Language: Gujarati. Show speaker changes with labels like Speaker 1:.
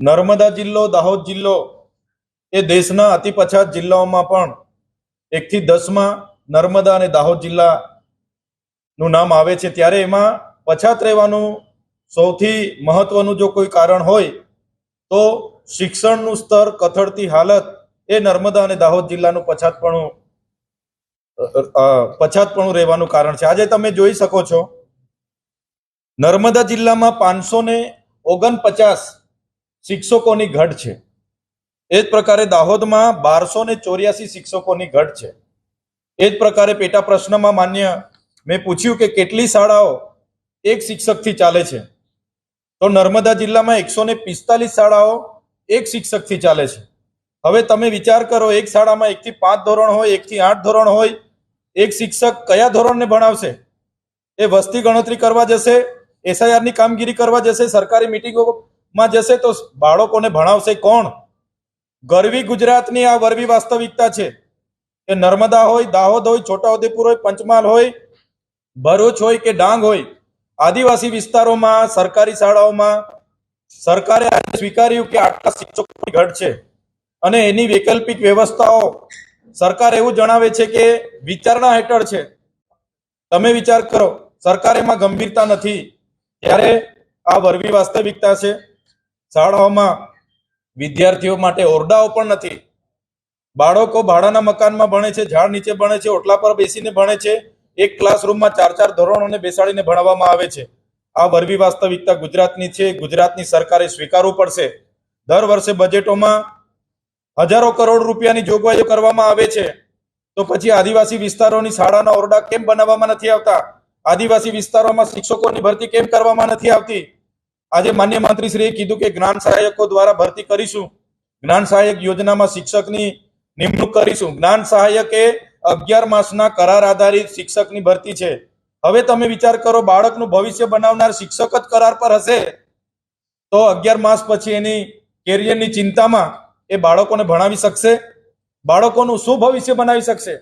Speaker 1: નર્મદા જિલ્લો, દાહોદ જિલ્લો એ દેશના અતિ પછાત જિલ્લાઓમાં પણ 1 થી 10 નર્મદા અને દાહોદ જિલ્લાનું નામ આવે છે। ત્યારે એમાં પછાત રહેવાનું સૌથી મહત્વનું જો કોઈ કારણ હોય તો શિક્ષણનું સ્તર, કથળતી હાલત એ નર્મદા અને દાહોદ જિલ્લાનું પછાતપણું રહેવાનું કારણ છે। આજે તમે જોઈ શકો છો નર્મદા જિલ્લામાં 549 શિક્ષકોની ઘટ છે। એ જ પ્રકારે દાહોદમાં 1284 શિક્ષકોની ઘટ છે। એ જ પ્રકારે પેટા પ્રશ્નમાં મેં પૂછ્યું કે કેટલી શાળાઓ એક શિક્ષકથી ચાલે છે, તો નર્મદા જિલ્લામાં 145 શાળાઓ એક શિક્ષકથી ચાલે છે। હવે તમે વિચાર કરો, એક શાળામાં 1 થી 5 ધોરણ હોય, 1 થી 8 ધોરણ હોય, એક શિક્ષક કયા ધોરણને ભણાવશે? એ વસ્તી ગણતરી કરવા જશે, SIR ની કામગીરી કરવા જશે, સરકારી મીટિંગોમાં જશે, તો બાળકોને ભણાવશે કોણ? ગરવી ગુજરાતની આ વરવી વાસ્તવિકતા છે કે નર્મદા હોય, દાહોદ હોય, છોટાઉદેપુર હોય, પંચમહાલ હોય, ભરૂચ હોય કે ડાંગ હોય, આદિવાસી વિસ્તારોમાં સરકારી શાળાઓમાં સરકારે સ્વીકાર્યું કે આટલા શિક્ષકોની ઘટ છે અને એની વૈકલ્પિક વ્યવસ્થાઓ સરકાર એવું જણાવે છે કે વિચારણા હેઠળ છે। તમે વિચાર કરો, સરકાર એમાં ગંભીરતા નથી, ત્યારે આ વરવી વાસ્તવિકતા છે। શાળાઓમાં વિદ્યાર્થીઓ માટે ઓરડાઓ પણ નથી। બાળકો ભાડાના મકાનમાં ભણે છે, ઝાડ નીચે ભણે છે, ઓટલા પર બેસીને ભણે છે। એક ક્લાસરૂમમાં 4 ધોરણોને બેસાડીને ભણાવવામાં આવે છે। આ વરવી વાસ્તવિકતા ગુજરાતની છે। ગુજરાતની સરકારે સ્વીકારવું પડશે। દર વર્ષે બજેટોમાં હજારો કરોડ રૂપિયાની જોગવાઈઓ કરવામાં આવે છે, તો પછી આદિવાસી વિસ્તારોની શાળાના ઓરડા કેમ બનાવવામાં નથી આવતા? આદિવાસી વિસ્તારોમાં શિક્ષકોની ભરતી કેમ કરવામાં નથી આવતી? આજે માન્ય મંત્રીશ્રીએ કીધું કે જ્ઞાન સહાયકો દ્વારા ભરતી કરીશું, જ્ઞાન સહાયક યોજનામાં શિક્ષકની નિમણૂક કરીશું। જ્ઞાન સહાયક એ 11 માસના કરાર આધારિત શિક્ષકની ભરતી છે। હવે તમે વિચાર કરો, બાળકનું ભવિષ્ય બનાવનાર શિક્ષક જ કરાર પર હશે તો 11 માસ પછી એની કેરિયરની ચિંતામાં એ બાળકોને ભણાવી શકશે? બાળકોનું શું ભવિષ્ય બનાવી શકશે?